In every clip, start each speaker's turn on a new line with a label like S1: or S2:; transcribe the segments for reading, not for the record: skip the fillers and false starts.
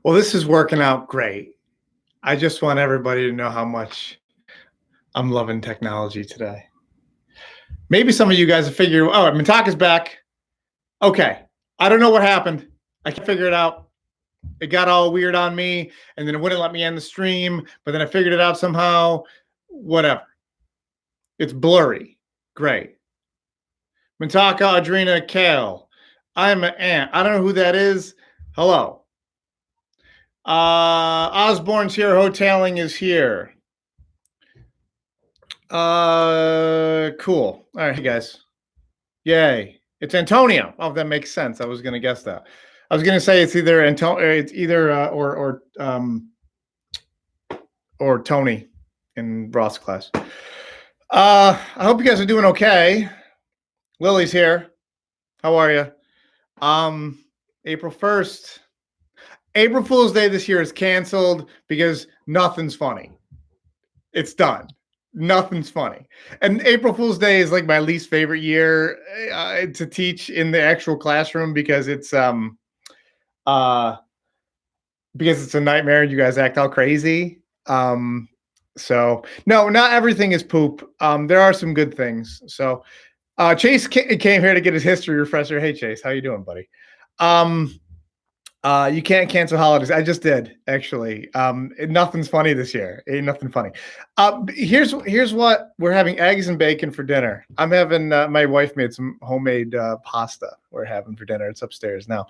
S1: Well, this is working out great. I just want everybody to know how much I'm loving technology today. Maybe some of you guys have figured, oh, Mintaka's back. Okay. I don't know what happened. I can't figure it out. It got all weird on me, and then it wouldn't let me end the stream, but then I figured it out somehow. Whatever. It's blurry. Great. Mintaka, Adrena, Kale. I'm an ant. I don't know who that is. Hello. Osborne's here. Hoteling is here. Cool. All right, hey guys. Yay. It's Antonio. Oh, that makes sense. I was gonna guess that. I was gonna say it's either or Tony in Ross class. I hope you guys are doing okay. Lily's here. How are you? April 1st. April Fool's Day this year is canceled because nothing's funny. It's done. Nothing's funny. And April Fool's Day is like my least favorite year to teach in the actual classroom because it's a nightmare and you guys act all crazy. So no, not everything is poop. There are some good things. So Chase came here to get his history refresher. Hey Chase, how you doing, buddy? You can't cancel holidays. I just did, actually. Nothing's funny this year. Ain't nothing funny. Here's what we're having: eggs and bacon for dinner. I'm having my wife made some homemade pasta. We're having for dinner. It's upstairs now.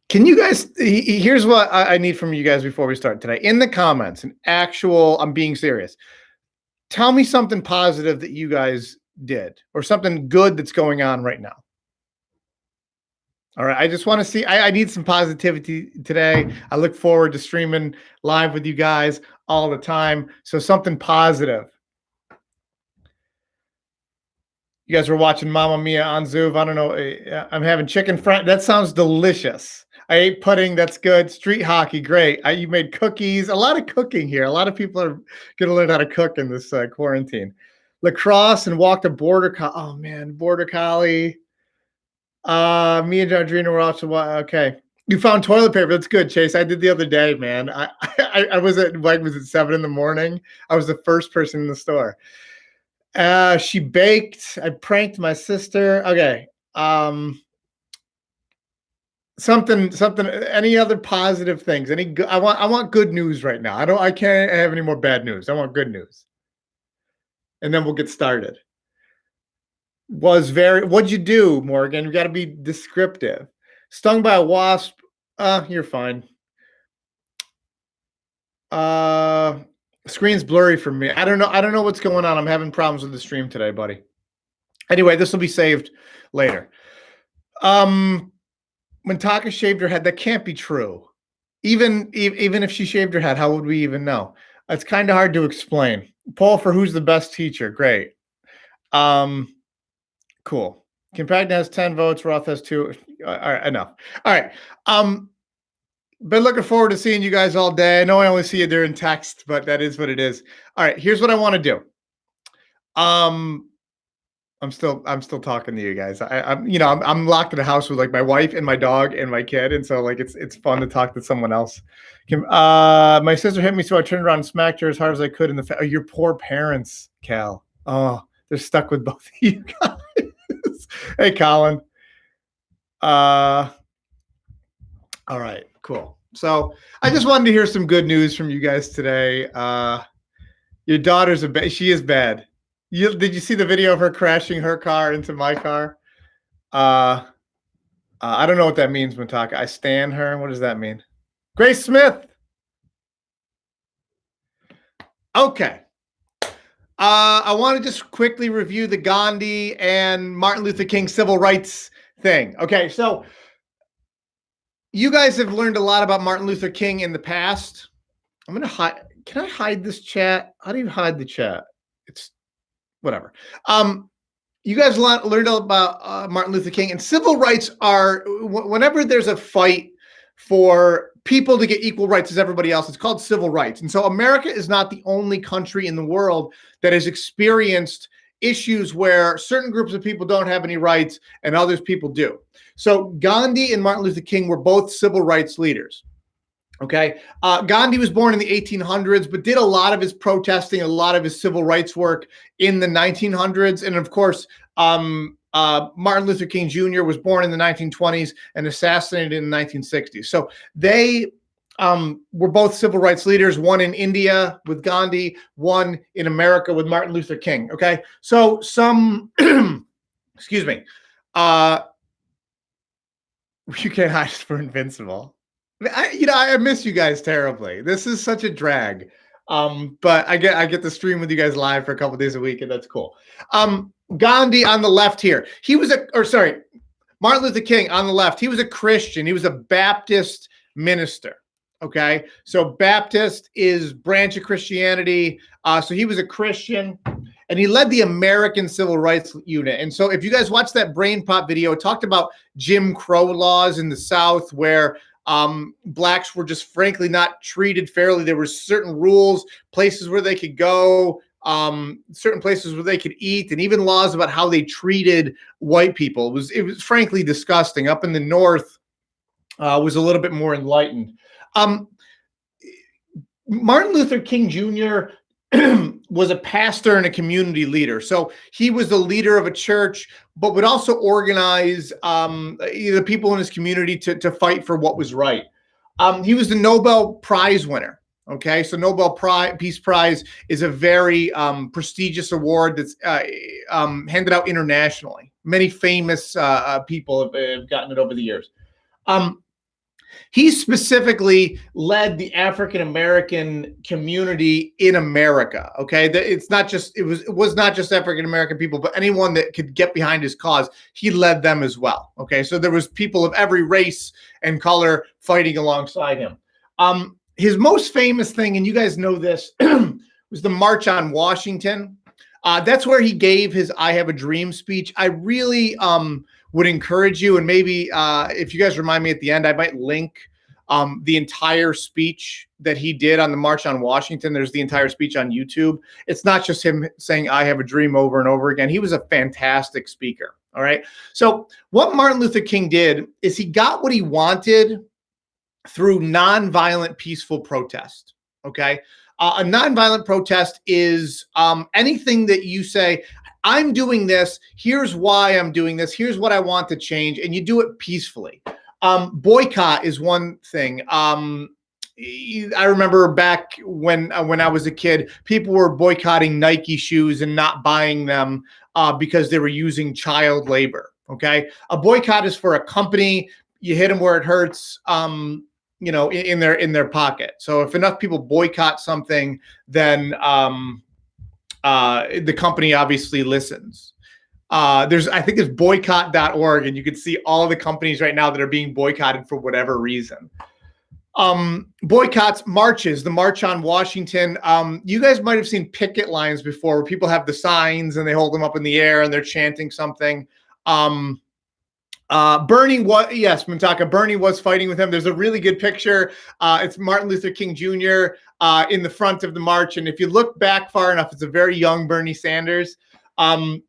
S1: Can you guys? Here's what I need from you guys before we start today. In the comments, I'm being serious. Tell me something positive that you guys did, or something good that's going on right now. All right. I just want to see. I need some positivity today. I look forward to streaming live with you guys all the time. So something positive. You guys were watching Mamma Mia on Zoom. I don't know. I'm having chicken fried. That sounds delicious. I ate pudding. That's good. Street hockey. Great. You made cookies. A lot of cooking here. A lot of people are going to learn how to cook in this quarantine. Lacrosse and walked a border collie. Oh, man. Border collie. Me and Adrena were also okay. You found toilet paper. That's good, Chase. I did the other day, man. I was at 7 a.m. I was the first person in the store. She baked. I pranked my sister. Okay. Something. Any other positive things? I want good news right now. I can't have any more bad news. I want good news. And then we'll get started. What'd you do, Morgan? You got to be descriptive. Stung by a wasp. You're fine. Screen's blurry for me. I don't know what's going on. I'm having problems with the stream today, buddy. Anyway, this will be saved later. Mintaka shaved her head. That can't be true. Even if she shaved her head, how would we even know? It's kind of hard to explain. Poll for who's the best teacher. Great. Cool. Compacted has 10 votes. Roth has 2. All right, enough. All right. Been looking forward to seeing you guys all day. I know I only see you during text, but that is what it is. All right, here's what I want to do. I'm still talking to you guys. I'm locked in the house with like my wife and my dog and my kid, and so like it's fun to talk to someone else. My sister hit me, so I turned around and smacked her as hard as I could in the face. Oh, your poor parents, Cal. Oh, they're stuck with both of you guys. Hey, Colin. All right, cool. So I just wanted to hear some good news from you guys today. Your daughter's she is bad. Did you see the video of her crashing her car into my car? I don't know what that means, Mintaka. I stand her. What does that mean? Grace Smith. Okay. I want to just quickly review the Gandhi and Martin Luther King civil rights thing. Okay, so you guys have learned a lot about Martin Luther King in the past. I'm going to hide. Can I hide this chat? How do you hide the chat? It's whatever. You guys learned about Martin Luther King, and civil rights are whenever there's a fight for people to get equal rights as everybody else, it's called civil rights. And so America is not the only country in the world that has experienced issues where certain groups of people don't have any rights and others people do. So Gandhi and Martin Luther King were both civil rights leaders. Okay. Gandhi was born in the 1800s, but did a lot of his protesting, a lot of his civil rights work in the 1900s. And of course, Martin Luther King Jr. was born in the 1920s and assassinated in the 1960s. So they were both civil rights leaders, one in India with Gandhi, one in America with Martin Luther King. Okay. So some, excuse me, you can't hide for Invincible. I miss you guys terribly. This is such a drag. But I get to stream with you guys live for a couple days a week, and that's cool. Gandhi on the left here. Martin Luther King on the left. He was a Christian. He was a Baptist minister. Okay. So Baptist is branch of Christianity. So he was a Christian and he led the American Civil Rights Unit. And so if you guys watch that Brain Pop video, it talked about Jim Crow laws in the South where blacks were just frankly not treated fairly. There were certain rules, places where they could go, certain places where they could eat, and even laws about how they treated white people. It was frankly disgusting. Up in the North was a little bit more enlightened. Martin Luther King Jr. was a pastor and a community leader. So he was the leader of a church, but would also organize the people in his community to fight for what was right. He was the Nobel Prize winner. Okay, so Nobel Peace Prize is a very prestigious award that's handed out internationally. Many famous people have gotten it over the years. He specifically led the African American community in America. Okay, it was not just African American people, but anyone that could get behind his cause, he led them as well. Okay, so there was people of every race and color fighting alongside him. His most famous thing, and you guys know this, was the March on Washington. That's where he gave his "I Have a Dream" speech. I really would encourage you, and maybe if you guys remind me at the end, I might link the entire speech that he did on the March on Washington. There's the entire speech on YouTube. It's not just him saying "I have a dream" over and over again. He was a fantastic speaker. All right. So what Martin Luther King did is he got what he wanted through nonviolent, peaceful protest. Okay. A nonviolent protest is anything that you say, I'm doing this, here's why I'm doing this, here's what I want to change, and you do it peacefully. Boycott is one thing. I remember back when I was a kid, people were boycotting Nike shoes and not buying them because they were using child labor. Okay. A boycott is for a company. You hit them where it hurts. In their pocket. So if enough people boycott something, then the company obviously listens. I think there's boycott.org, and you can see all the companies right now that are being boycotted for whatever reason. Boycotts, marches, the March on Washington. You guys might have seen picket lines before where people have the signs and they hold them up in the air and they're chanting something. Bernie was fighting with him. There's a really good picture. It's Martin Luther King Jr. In the front of the march. And if you look back far enough, it's a very young Bernie Sanders. I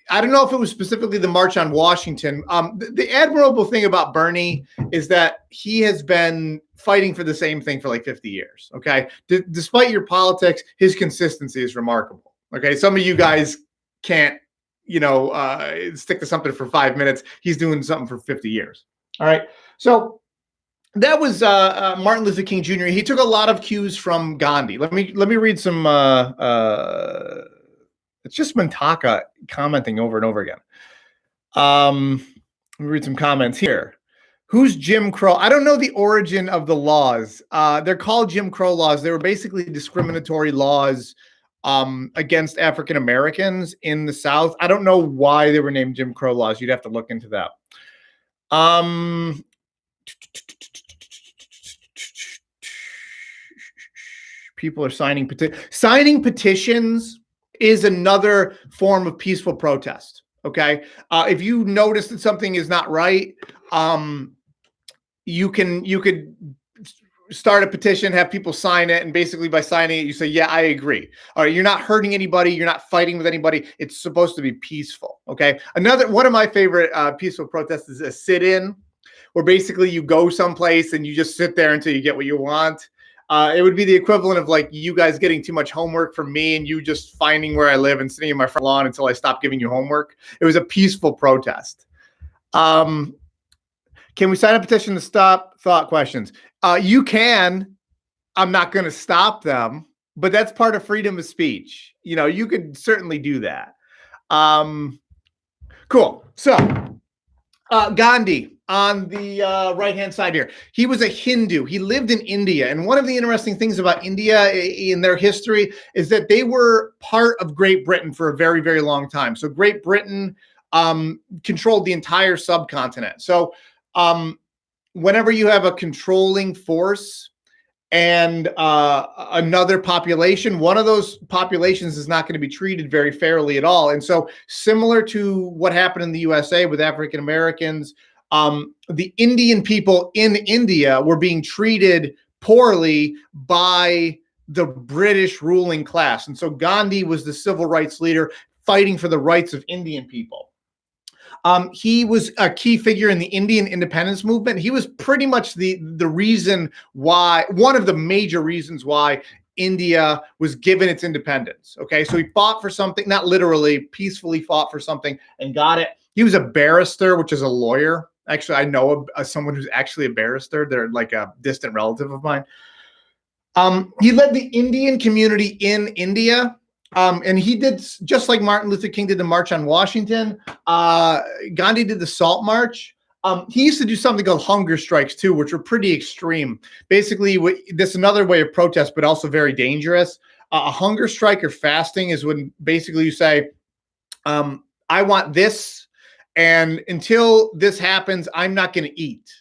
S1: don't know if it was specifically the March on Washington. The admirable thing about Bernie is that he has been fighting for the same thing for like 50 years. Okay. Despite your politics, his consistency is remarkable. Okay. Some of you guys can't, stick to something for 5 minutes. He's doing something for 50 years. All right. So that was Martin Luther King Jr. He took a lot of cues from Gandhi. Let me read some. It's just Mintaka commenting over and over again. Let me read some comments here. Who's Jim Crow? I don't know the origin of the laws. They're called Jim Crow laws. They were basically discriminatory laws against African Americans in the South. I don't know why they were named Jim Crow laws. You'd have to look into that. People are signing petitions is another form of peaceful protest. Okay. If you notice that something is not right, you could start a petition, have people sign it, and basically by signing it, you say, yeah, I agree. All right, you're not hurting anybody, you're not fighting with anybody. It's supposed to be peaceful. Okay. One of my favorite peaceful protests is a sit-in, where basically you go someplace and you just sit there until you get what you want. It would be the equivalent of like you guys getting too much homework from me and you just finding where I live and sitting in my front lawn until I stop giving you homework. It was a peaceful protest. Can we sign a petition to stop thought questions? You can. I'm not going to stop them, but that's part of freedom of speech. You know, you could certainly do that. Cool. So, Gandhi on the right-hand side here. He was a Hindu. He lived in India. And one of the interesting things about India in their history is that they were part of Great Britain for a very, very long time. So Great Britain controlled the entire subcontinent. So whenever you have a controlling force and another population, one of those populations is not going to be treated very fairly at all. And so similar to what happened in the USA with African Americans, the Indian people in India were being treated poorly by the British ruling class. And so Gandhi was the civil rights leader fighting for the rights of Indian people. He was a key figure in the Indian independence movement. He was pretty much the reason why, one of the major reasons why India was given its independence. Okay, so he fought for something, not literally, peacefully fought for something and got it. He was a barrister, which is a lawyer. Actually, I know someone who's actually a barrister. They're like a distant relative of mine. He led the Indian community in India. And he did, just like Martin Luther King did the March on Washington, Gandhi did the Salt March. He used to do something called hunger strikes too, which were pretty extreme. Basically, this is another way of protest, but also very dangerous. A hunger strike or fasting is when basically you say, I want this, and until this happens, I'm not going to eat.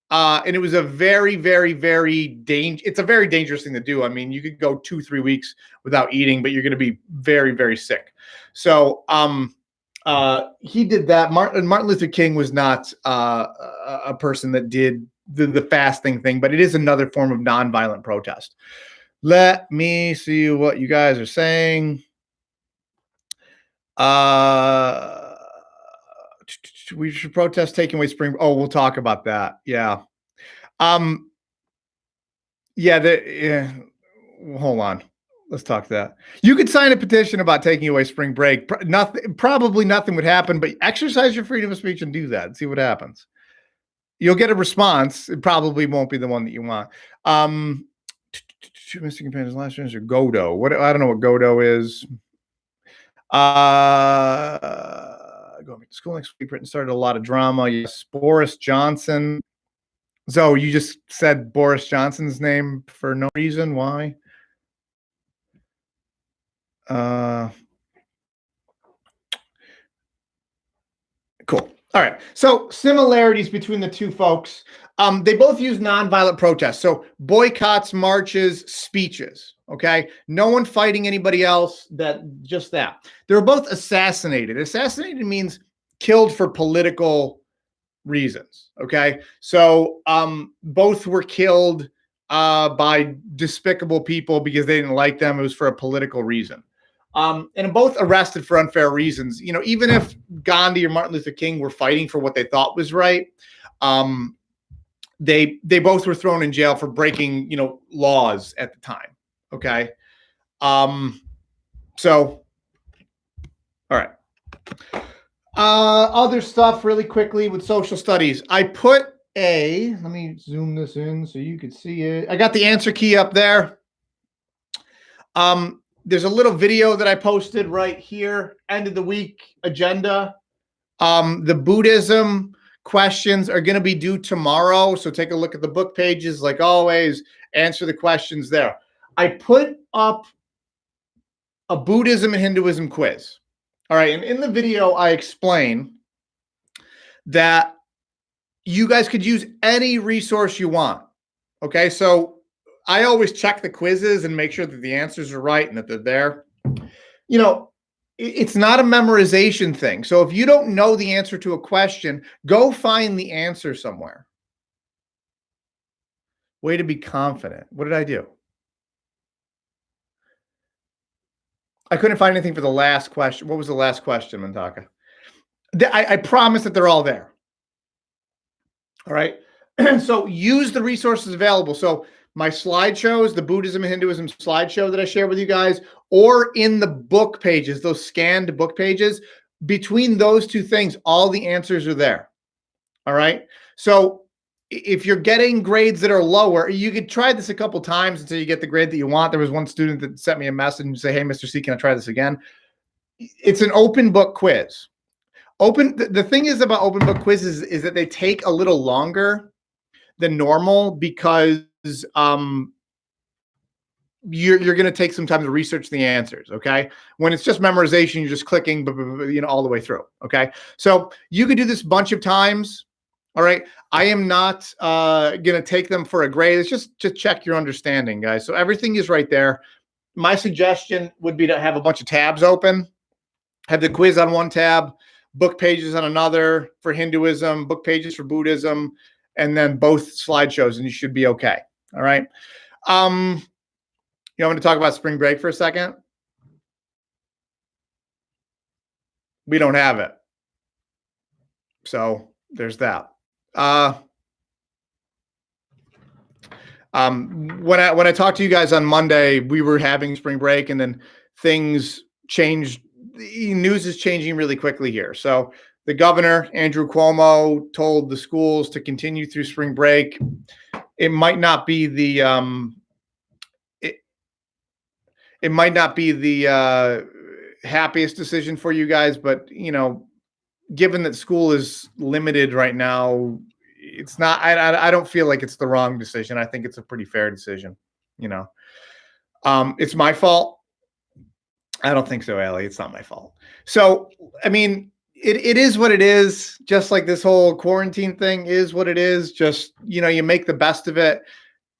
S1: And it was a very, very, very it's a very dangerous thing to do. I mean, you could go 2-3 weeks without eating, but you're going to be very, very sick. So he did that. Martin Luther King was not a person that did the fasting thing, but it is another form of nonviolent protest. Let me see what you guys are saying. We should protest taking away spring. Oh, we'll talk about that. Yeah. Yeah. Hold on. Let's talk that. You could sign a petition about taking away spring break. Probably nothing would happen, but exercise your freedom of speech and do that and see what happens. You'll get a response. It probably won't be the one that you want. Mr. Companion's last answer, Godot. I don't know what Godot is. Going to school next week. Britain started a lot of drama. Yes, Boris Johnson. So you just said Boris Johnson's name for no reason. Why? Cool. All right. So similarities between the two folks. They both use nonviolent protests. So boycotts, marches, speeches. Okay. No one fighting anybody else. Just that. They were both assassinated. Assassinated means killed for political reasons. Okay. So both were killed by despicable people because they didn't like them. It was for a political reason. And both arrested for unfair reasons. You know, even if Gandhi or Martin Luther King were fighting for what they thought was right, they both were thrown in jail for breaking, laws at the time. Okay. So, all right. Other stuff really quickly with social studies. I put let me zoom this in so you could see it. I got the answer key up there. There's a little video that I posted right here, end of the week agenda. The Buddhism questions are going to be due tomorrow. So take a look at the book pages, like always, answer the questions there. I put up a Buddhism and Hinduism quiz. All right. And in the video, I explain that you guys could use any resource you want. Okay. So I always check the quizzes and make sure that the answers are right and that they're there. It's not a memorization thing. So if you don't know the answer to a question, go find the answer somewhere. Way to be confident. What did I do? I couldn't find anything for the last question. What was the last question, Mantaka? I promise that they're all there. All right. So use the resources available. So my slideshows, the Buddhism and Hinduism slideshow that I share with you guys, or in the book pages, those scanned book pages, between those two things, all the answers are there. All right. So if you're getting grades that are lower, you could try this a couple times until you get the grade that you want. There was one student that sent me a message and say, "Hey, Mr. C, can I try this again?" It's an open book quiz. The thing is about open book quizzes is that they take a little longer than normal because you're going to take some time to research the answers. Okay. When it's just memorization, you're just clicking, all the way through. Okay. So you could do this a bunch of times. All right. I am not going to take them for a grade. It's just to check your understanding, guys. So everything is right there. My suggestion would be to have a bunch of tabs open, have the quiz on one tab, book pages on another for Hinduism, book pages for Buddhism, and then both slideshows, and you should be okay. All right. You want to talk about spring break for a second? We don't have it. So there's that. When I talked to you guys on Monday, we were having spring break, and then things changed. The news is changing really quickly here. So the governor, Andrew Cuomo, told the schools to continue through spring break. It might not be the it might not be the happiest decision for you guys, but given that school is limited right now, it's not. I don't feel like it's the wrong decision. I think it's a pretty fair decision. It's my fault. I don't think so, Allie. It's not my fault. So, I mean, it is what it is. Just like this whole quarantine thing is what it is. Just, you make the best of it.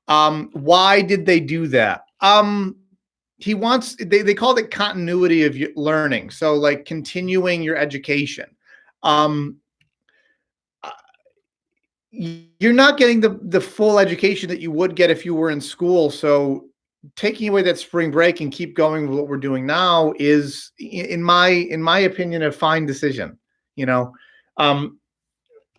S1: Why did they do that? They called it continuity of learning. So like continuing your education. You're not getting the full education that you would get if you were in school. So taking away that spring break and keep going with what we're doing now is, in my opinion, a fine decision.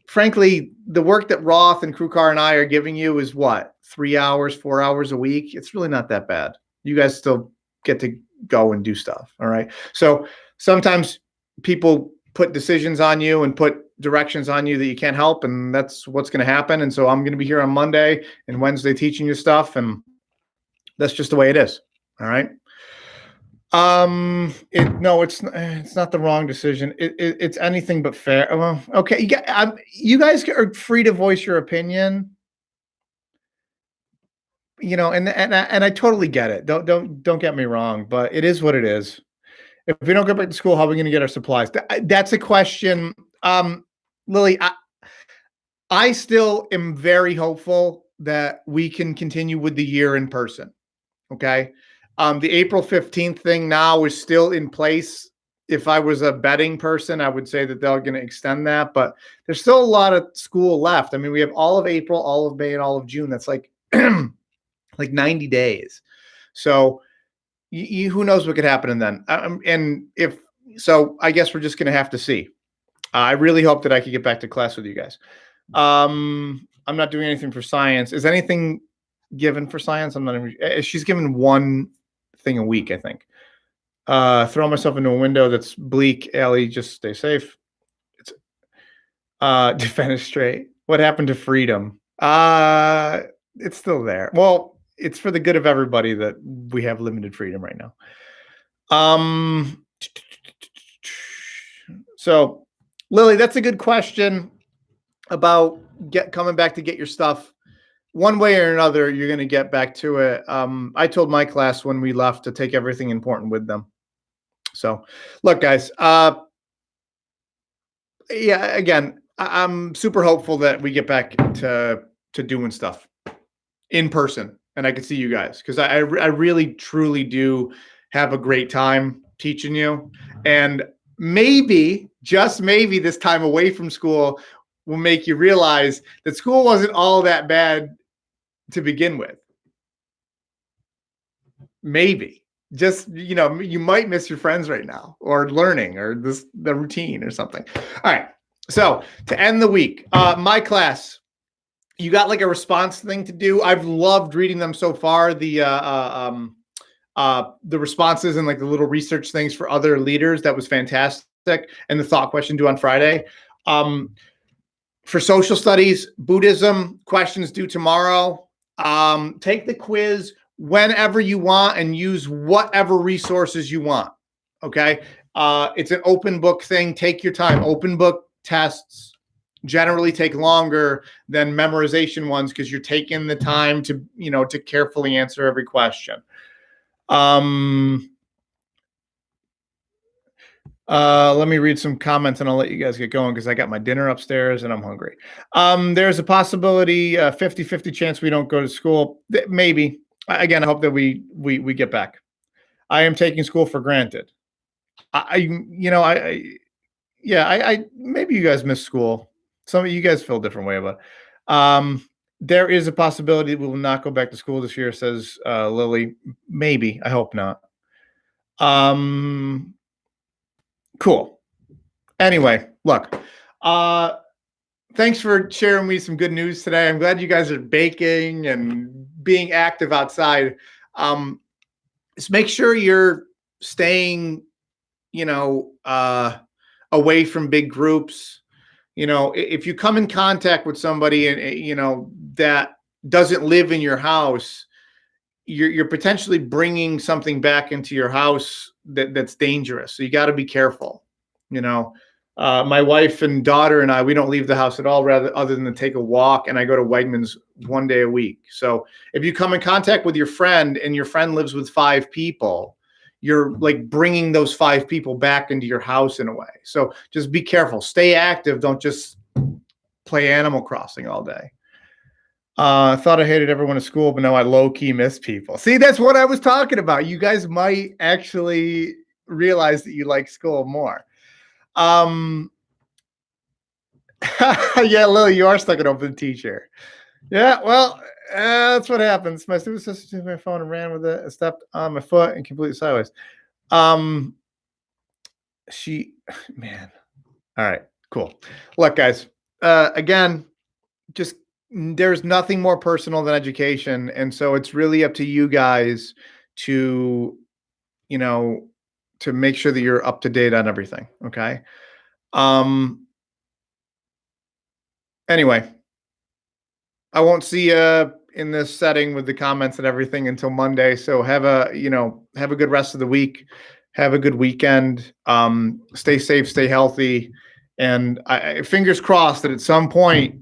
S1: Frankly, the work that Roth and Krukar and I are giving you is what, 3 hours, 4 hours a week. It's really not that bad. You guys still get to go and do stuff. All right. So sometimes people put decisions on you and put directions on you that you can't help, and that's what's going to happen. And so I'm going to be here on Monday and Wednesday teaching you stuff, and that's just the way it is. All right. It's not the wrong decision. It's anything but fair. Well, okay. You guys are free to voice your opinion. And I totally get it. Don't get me wrong, but it is what it is. If we don't go back to school, how are we going to get our supplies? That's a question. Lily, I still am very hopeful that we can continue with the year in person. Okay. The April 15th thing now is still in place. If I was a betting person, I would say that they're going to extend that, but there's still a lot of school left. I mean, we have all of April, all of May, and all of June. That's like, like 90 days. So who knows what could happen in then. I guess we're just going to have to see. I really hope that I could get back to class with you guys. I'm not doing anything for science. Is anything given for science? I'm not even, she's given one thing a week, I think. Throw myself into a window that's bleak. Allie, just stay safe. It's defenestrate. What happened to freedom? It's still there. Well, it's for the good of everybody that we have limited freedom right now. So Lily, that's a good question about coming back to get your stuff. One way or another, you're going to get back to it. I told my class when we left to take everything important with them. So look, guys, again, I'm super hopeful that we get back to doing stuff in person and I can see you guys, because I really, truly do have a great time teaching you. And maybe, just maybe, this time away from school will make you realize that school wasn't all that bad to begin with. Maybe. Just, you might miss your friends right now, or learning, or the routine or something. All right. So to end the week, my class, you got like a response thing to do. I've loved reading them so far. The responses and like the little research things for other leaders. That was fantastic. And the thought question due on Friday. For social studies, Buddhism questions due tomorrow. Take the quiz whenever you want and use whatever resources you want. Okay. It's an open book thing. Take your time. Open book tests generally take longer than memorization ones because you're taking the time to, to carefully answer every question. Let me read some comments and I'll let you guys get going because I got my dinner upstairs and I'm hungry. There's a possibility, 50-50 chance we don't go to school. Maybe. Again, I hope that we get back. I am taking school for granted. Maybe you guys miss school. Some of you guys feel a different way about it. There is a possibility we will not go back to school this year, says Lily. Maybe. I hope not. Cool. Anyway, look, thanks for sharing me some good news today. I'm glad you guys are baking and being active outside. Just make sure you're staying, away from big groups. If you come in contact with somebody and, that doesn't live in your house, you're potentially bringing something back into your house that's dangerous. So you got to be careful. My wife and daughter and we don't leave the house at all, other than to take a walk. And I go to Wegmans one day a week. So if you come in contact with your friend and your friend lives with 5 people, you're like bringing those 5 people back into your house in a way. So just be careful, stay active. Don't just play Animal Crossing all day. I thought I hated everyone at school, but no, I low-key miss people. See, that's what I was talking about. You guys might actually realize that you like school more. Yeah, Lily, you are stuck at open teacher. Yeah, well, that's what happens. My stupid sister took my phone and ran with it, stepped on my foot and completely sideways. Man. All right, cool. Look, guys, again, just there's nothing more personal than education. And so it's really up to you guys to, to make sure that you're up to date on everything. Okay. Anyway, I won't see you in this setting with the comments and everything until Monday. So have a good rest of the week. Have a good weekend. Stay safe, stay healthy. And I fingers crossed that at some point,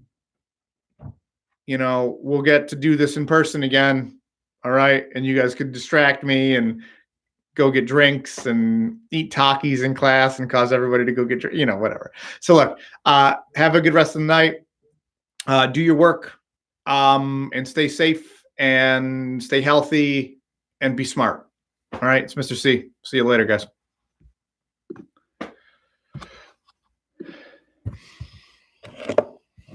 S1: we'll get to do this in person again. All right. And you guys could distract me and go get drinks and eat Takis in class and cause everybody to go get, whatever. So look, have a good rest of the night. Do your work, and stay safe and stay healthy and be smart. All right. It's Mr. C. See you later, guys.